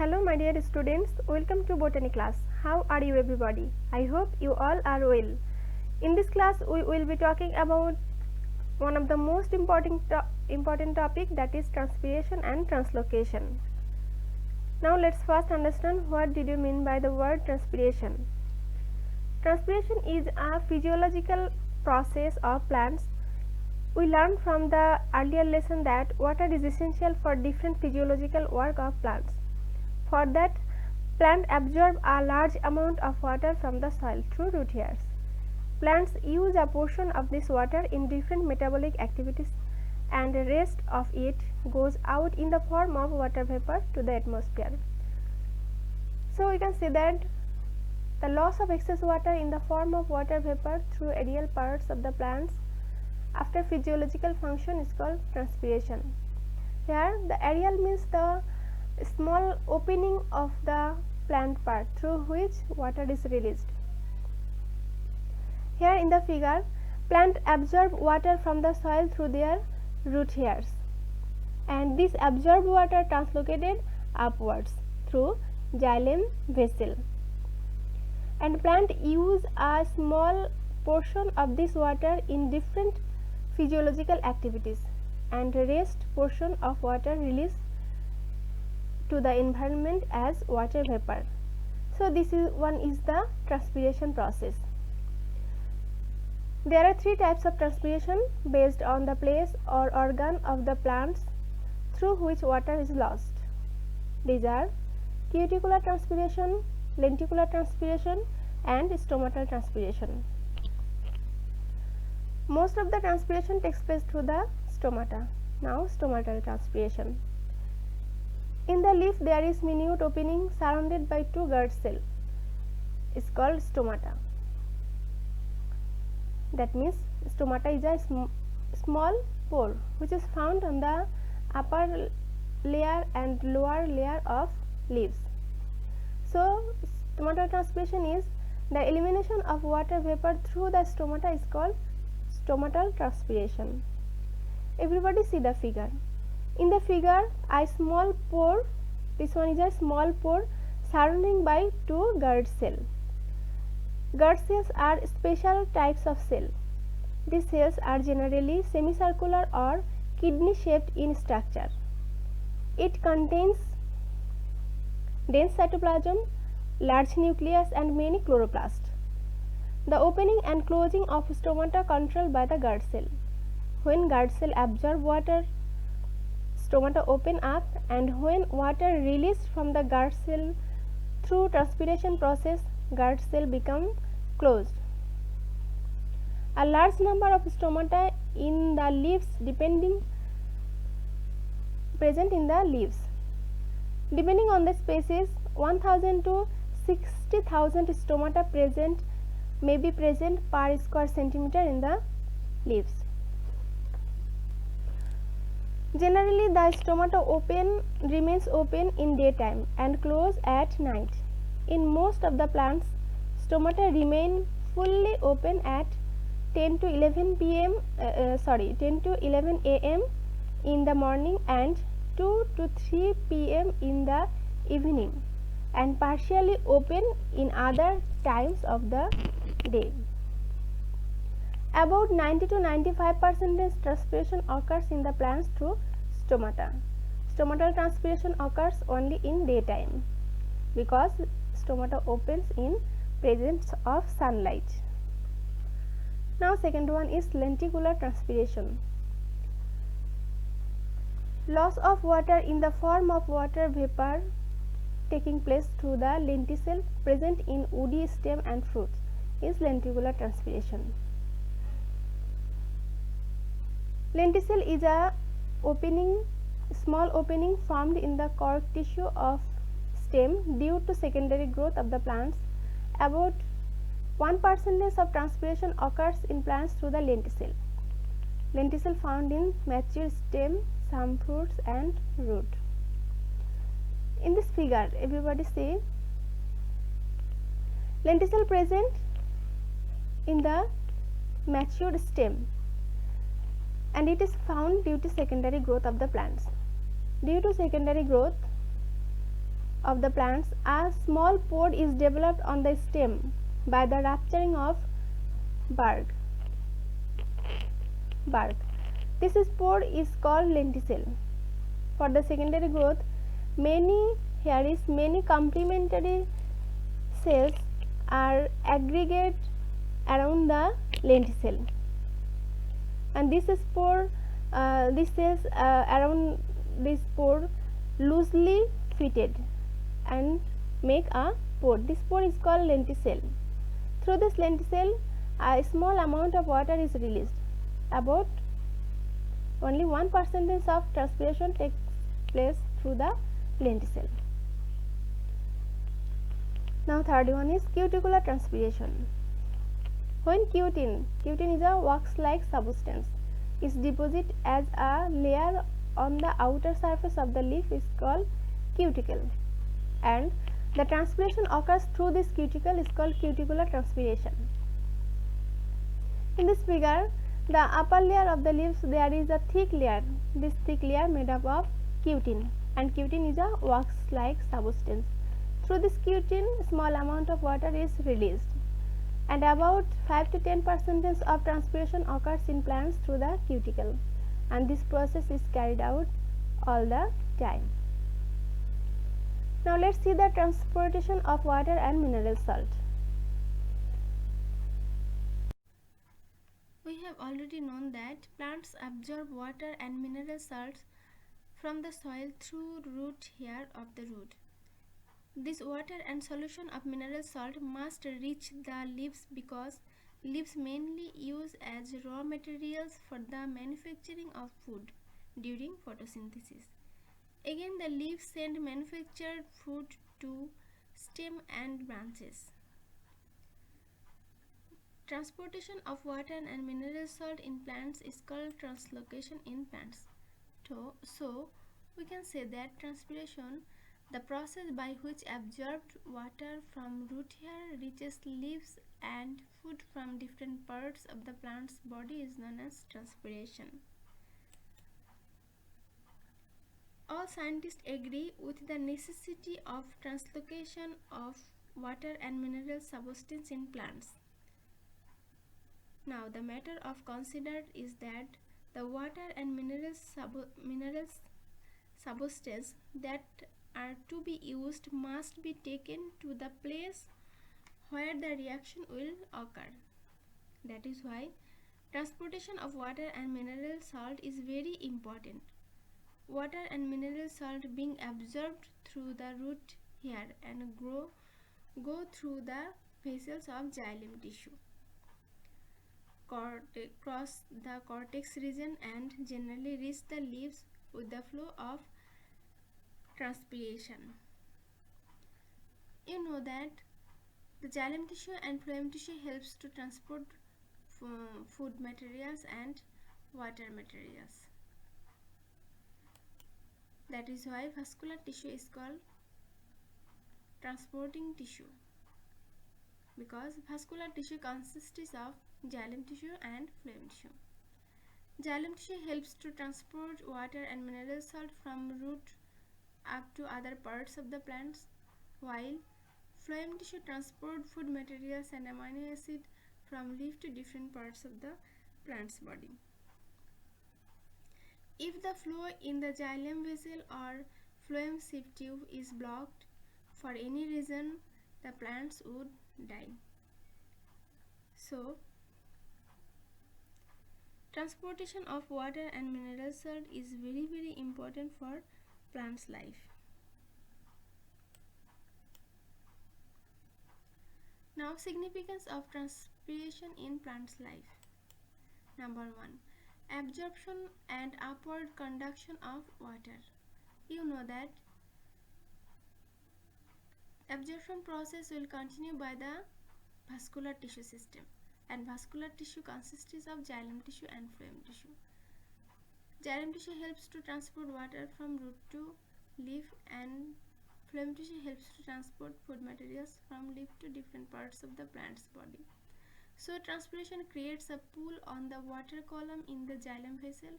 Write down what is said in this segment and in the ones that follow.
Hello my dear students, welcome to botany class. How are you everybody? I hope you all are well. In this class we will be talking about one of the most important topic, that is transpiration and translocation. Now let's first understand what did you mean by the word transpiration. Transpiration is a physiological process of plants. We learned from the earlier lesson that water is essential for different physiological work of plants. For that, plants absorb a large amount of water from the soil through root hairs. Plants use a portion of this water in different metabolic activities, and the rest of it goes out in the form of water vapor to the atmosphere. So we can say that the loss of excess water in the form of water vapor through aerial parts of the plants after physiological function is called transpiration. Here the aerial means the small opening of the plant part through which water is released. Here in the figure, plants absorb water from the soil through their root hairs, and this absorbed water translocated upwards through xylem vessel, and plant use a small portion of this water in different physiological activities, and rest portion of water released to the environment as water vapor. So this is the transpiration process. There are three types of transpiration based on the place or organ of the plants through which water is lost. These are cuticular transpiration, lenticular transpiration, and stomatal transpiration. Most of the transpiration takes place through the stomata. Now stomatal transpiration. In the leaf there is minute opening surrounded by two guard cells. It is called stomata. That means stomata is a small pore which is found on the upper layer and lower layer of leaves. So stomatal transpiration is the elimination of water vapor through the stomata is called stomatal transpiration. Everybody see the figure. In the figure, a small pore, this one is a small pore surrounding by two guard cells. Guard cells are special types of cell. These cells are generally semicircular or kidney shaped in structure. It contains dense cytoplasm, large nucleus, and many chloroplasts. The opening and closing of stomata controlled by the guard cell. When guard cell absorb water, stomata open up, and when water released from the guard cell through transpiration process, guard cell become closed. A large number of stomata in the leaves present in the leaves. Depending on the species, 1000 to 60,000 stomata may be present per square centimeter in the leaves. Generally, the stomata remains open in daytime and close at night. In most of the plants, stomata remain fully open at 10 to 11 a.m. in the morning and 2 to 3 p.m. in the evening, and partially open in other times of the day. About 90 to 95% transpiration occurs in the plants through stomata. Stomatal transpiration occurs only in daytime because stomata opens in presence of sunlight. Now second one is lenticular transpiration. Loss of water in the form of water vapor taking place through the lenticel present in woody stem and fruits is lenticular transpiration. Lenticel is a small opening formed in the cork tissue of stem due to secondary growth of the plants. About 1% of transpiration occurs in plants through the lenticel. Lenticel found in mature stem, some fruits and root. In this figure, everybody see lenticel present in the matured stem, and it is found due to secondary growth of the plants. Due to secondary growth, of the plants, a small pod is developed on the stem by the rupturing of bark. This spore is called lenticel. For the secondary growth, many complementary cells are aggregate around the lenticel, and these cells around this spore loosely fitted and make a pod. This pod is called lenticel. Through this lenticel, a small amount of water is released. About only 1% of transpiration takes place through the lenticel. Now third one is cuticular transpiration. When cutin is a wax-like substance, is deposited as a layer on the outer surface of the leaf is called cuticle, and the transpiration occurs through this cuticle is called cuticular transpiration. In this figure, the upper layer of the leaves, there is a thick layer. This thick layer made up of cutin, and cutin is a wax-like substance. Through this cutin, small amount of water is released, and about 5 to 10% of transpiration occurs in plants through the cuticle, and this process is carried out all the time. Now let's see the transportation of water and mineral salt. We have already known that plants absorb water and mineral salts from the soil through root hair of the root. This water and solution of mineral salt must reach the leaves because leaves mainly use as raw materials for the manufacturing of food during photosynthesis. Again, the leaves send manufactured food to stem and branches. Transportation of water and mineral salt in plants is called translocation in plants. So, we can say that transpiration, the process by which absorbed water from root hair reaches leaves and food from different parts of the plant's body, is known as transpiration. All scientists agree with the necessity of translocation of water and mineral substance in plants. Now, the matter of considered is that the water and minerals substance that are to be used must be taken to the place where the reaction will occur. That is why transportation of water and mineral salt is very important. Water and mineral salt being absorbed through the root hair and go through the vessels of xylem tissue, cross the cortex region, and generally reach the leaves with the flow of transpiration. You know that the xylem tissue and phloem tissue helps to transport food materials and water materials. That is why vascular tissue is called transporting tissue, because vascular tissue consists of xylem tissue and phloem tissue. Xylem tissue helps to transport water and mineral salt from root up to other parts of the plants, while phloem tissue transport food materials and amino acid from leaf to different parts of the plant's body. If the flow in the xylem vessel or phloem sieve tube is blocked for any reason, the plants would die. So, transportation of water and mineral salt is very important for plants' life. Now, significance of transpiration in plants' life. Number 1. Absorption and upward conduction of water. You know that absorption process will continue by the vascular tissue system, and vascular tissue consists of xylem tissue and phloem tissue. Xylem tissue helps to transport water from root to leaf, and phloem tissue helps to transport food materials from leaf to different parts of the plant's body. So transpiration creates a pool on the water column in the xylem vessel.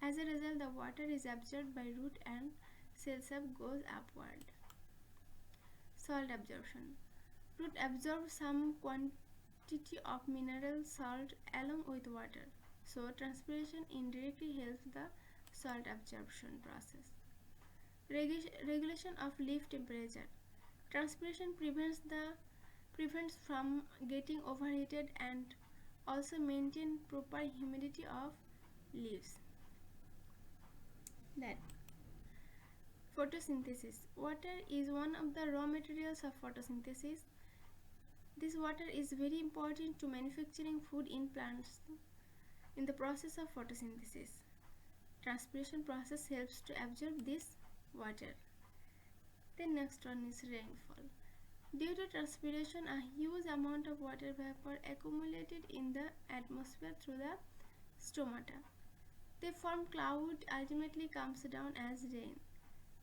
As a result, the water is absorbed by root and cells up goes upward. Salt absorption. Root absorbs some quantity of mineral salt along with water, so transpiration indirectly helps the salt absorption process. Regulation of leaf temperature. Transpiration prevents from getting overheated and also maintain proper humidity of leaves. Then photosynthesis. Water is one of the raw materials of photosynthesis. This water is very important to manufacturing food in plants. In the process of photosynthesis, transpiration process helps to absorb this water. The next one is rainfall. Due to transpiration, a huge amount of water vapor accumulated in the atmosphere through the stomata. They form cloud, ultimately comes down as rain.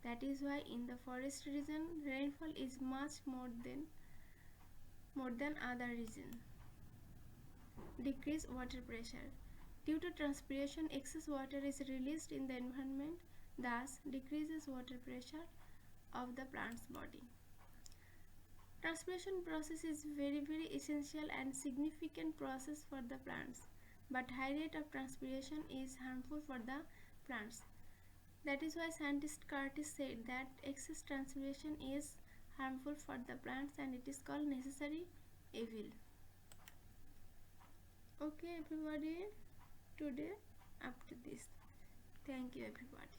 That is why in the forest region, rainfall is much more than other regions. Decrease water pressure. Due to transpiration, excess water is released in the environment, thus decreases water pressure of the plant's body. Transpiration process is very essential and significant process for the plants, but high rate of transpiration is harmful for the plants. That is why scientist Curtis said that excess transpiration is harmful for the plants and it is called necessary evil. Okay everybody, today up to this. Thank you everybody.